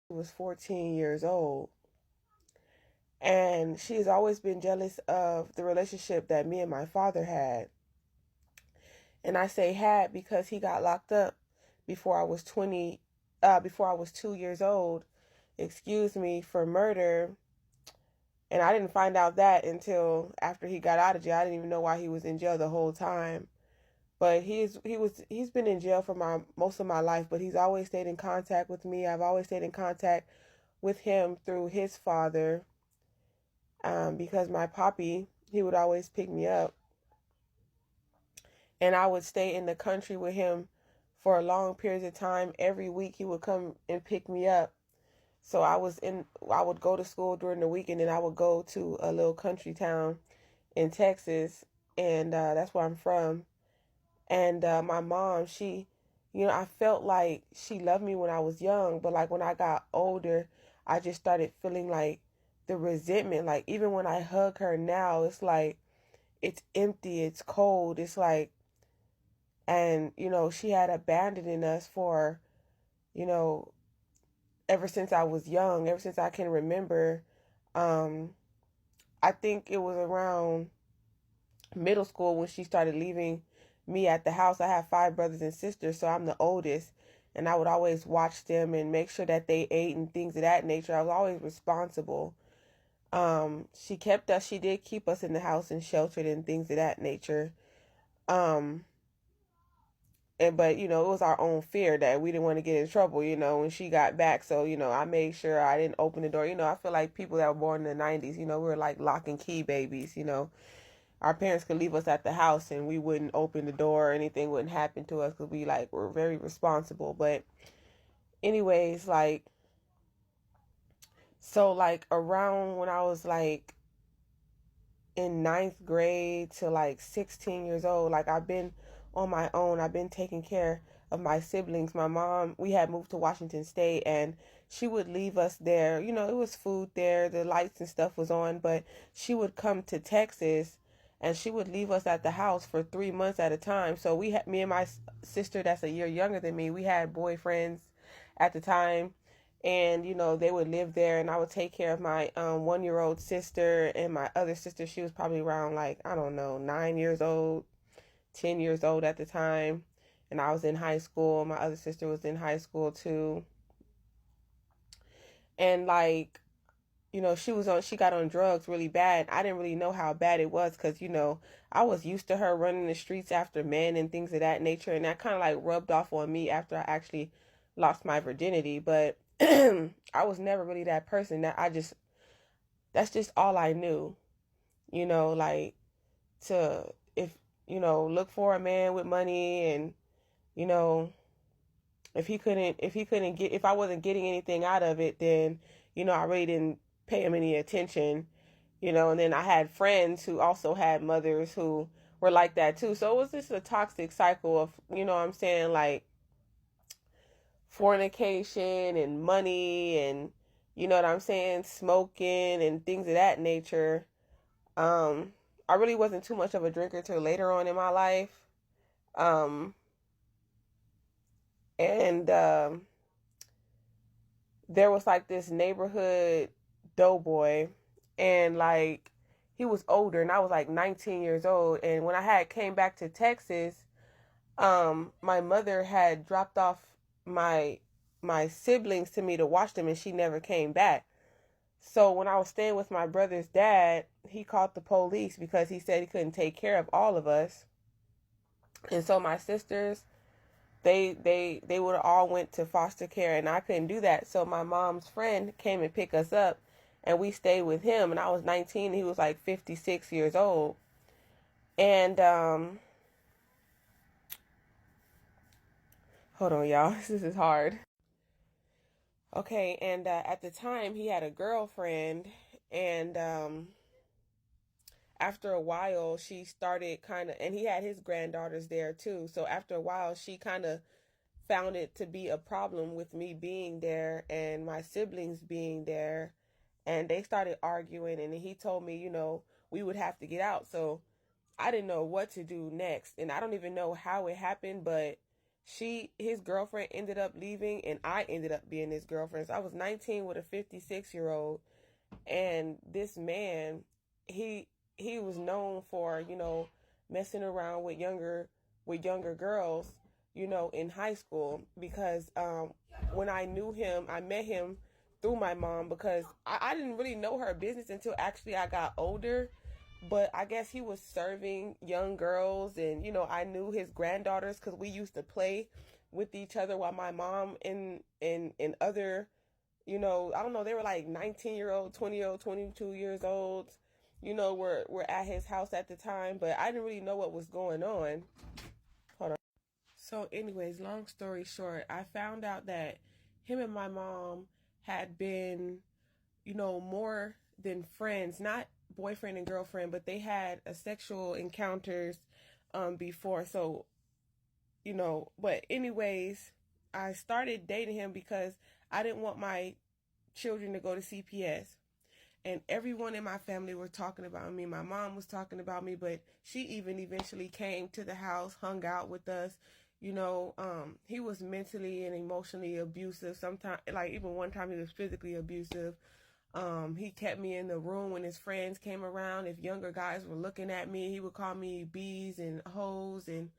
was 14 years old. And she has always been jealous of the relationship that me and my father had. And I say had because he got locked up before I was 2 years old, for murder. And I didn't find out that until after he got out of jail. I didn't even know why he was in jail the whole time. But he's been in jail for most of my life, but he's always stayed in contact with me. I've always stayed in contact with him through his father, because my poppy, he would always pick me up, and I would stay in the country with him for long periods of time. Every week he would come and pick me up. So I would go to school during the week, and then I would go to a little country town in Texas, and that's where I'm from. And my mom, I felt like she loved me when I was young, but like when I got older, I just started feeling like the resentment. Like even when I hug her now, it's like it's empty, it's cold, it's like, and she had abandoned us for, you know, ever since I was young, ever since I can remember. Um, I think it was around middle school when she started leaving me at the house. I have 5 brothers and sisters, so I'm the oldest, and I would always watch them and make sure that they ate and things of that nature. I was always responsible. She did keep us in the house and sheltered and things of that nature. Um, but it was our own fear that we didn't want to get in trouble, when she got back. So, I made sure I didn't open the door. I feel like people that were born in the 90s, we were like lock and key babies. Our parents could leave us at the house and we wouldn't open the door, or anything wouldn't happen to us because we're very responsible. But anyways, around when I was in ninth grade to 16 years old, I've been on my own. I've been taking care of my siblings. My mom, we had moved to Washington State, and she would leave us there. It was food there, the lights and stuff was on, but she would come to Texas and she would leave us at the house for 3 months at a time. So me and my sister, that's a year younger than me, we had boyfriends at the time, and they would live there, and I would take care of my 1-year-old sister, and my other sister, she was probably around I don't know, 9 years old, 10 years old at the time, and I was in high school. My other sister was in high school too, and she got on drugs really bad. I didn't really know how bad it was because I was used to her running the streets after men and things of that nature, and that kind of rubbed off on me after I actually lost my virginity. But I was never really that person. That's just all I knew, to if look for a man with money, and you know if I wasn't getting anything out of it, then I really didn't pay him any attention. And then I had friends who also had mothers who were like that too. So it was just a toxic cycle of, what I'm saying, fornication and money, and what I'm saying, smoking and things of that nature. I really wasn't too much of a drinker till later on in my life. Um, and There was this neighborhood doughboy, and he was older, and I was 19 years old. And when I had came back to Texas, my mother had dropped off my siblings to me to watch them, and she never came back. So when I was staying with my brother's dad, he called the police because he said he couldn't take care of all of us. And so my sisters, they would have all went to foster care, and I couldn't do that. So my mom's friend came and picked us up, and we stayed with him. And I was 19, and he was 56 years old. And hold on, y'all. This is hard. Okay, and at the time he had a girlfriend, and after a while she started kind of, and he had his granddaughters there too. So after a while she kind of found it to be a problem with me being there and my siblings being there, and they started arguing, and he told me, we would have to get out. So I didn't know what to do next, and I don't even know how it happened, but his girlfriend ended up leaving, and I ended up being his girlfriend. So I was 19 with a 56-year-old, and this man, he was known for, messing around with younger girls, in high school, because when I knew him, I met him through my mom, because I didn't really know her business until actually I got older. But I guess he was serving young girls, and I knew his granddaughters because we used to play with each other while my mom and other, I don't know, they were like 19-year-old, 20-year-old, 22 years old, were at his house at the time, but I didn't really know what was going on. Hold on. So anyways, long story short, I found out that him and my mom had been, more than friends, not boyfriend and girlfriend, but they had a sexual encounters before. So, but anyways, I started dating him because I didn't want my children to go to CPS. And everyone in my family were talking about me. My mom was talking about me, but she even eventually came to the house, hung out with us. He was mentally and emotionally abusive. Sometimes, like even one time he was physically abusive. He kept me in the room when his friends came around. If younger guys were looking at me, he would call me bees and hoes and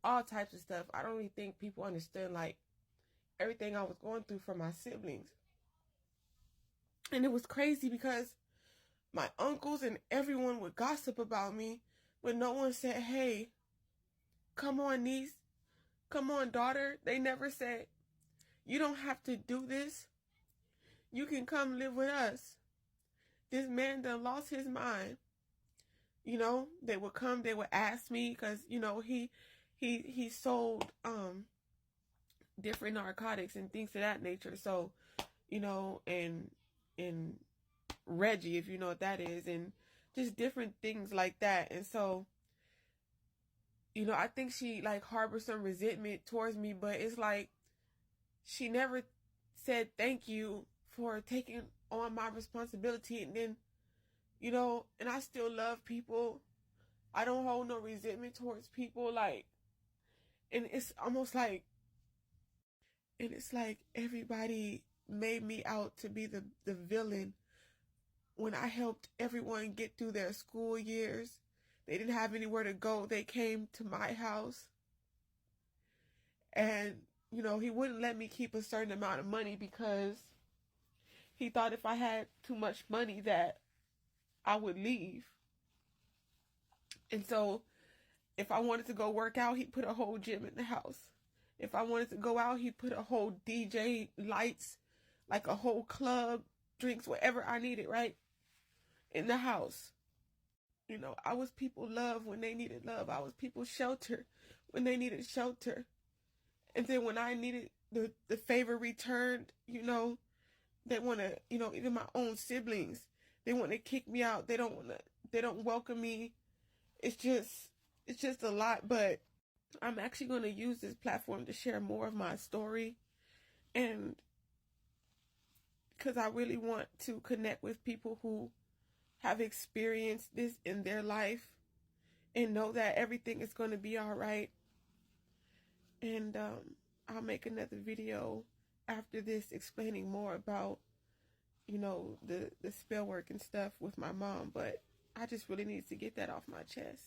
all types of stuff. I don't really think people understood like everything I was going through from my siblings. And it was crazy because my uncles and everyone would gossip about me, but no one said, hey, come on, niece. Come on, daughter. They never said, you don't have to do this. You can come live with us. This man done lost his mind. They would come, they would ask me because, he sold different narcotics and things of that nature. So, and Reggie, if you know what that is, and just different things like that. And so, I think she like harbors some resentment towards me, but it's like she never said thank you for taking on my responsibility. And then, and I still love people. I don't hold no resentment towards people. Like, and it's almost like, and it's like everybody made me out to be the villain when I helped everyone get through their school years. They didn't have anywhere to go. They came to my house. And, he wouldn't let me keep a certain amount of money because he thought if I had too much money that I would leave. And so if I wanted to go work out, he put a whole gym in the house. If I wanted to go out, he put a whole DJ, lights, like a whole club, drinks, whatever I needed, right? In the house. I was people love when they needed love. I was people shelter when they needed shelter. And then when I needed the favor returned, they want to, even my own siblings, they want to kick me out. They don't welcome me. It's just a lot, but I'm actually going to use this platform to share more of my story. And because I really want to connect with people who have experienced this in their life and know that everything is going to be all right. And I'll make another video after this explaining more about, the spell work and stuff with my mom. But I just really need to get that off my chest.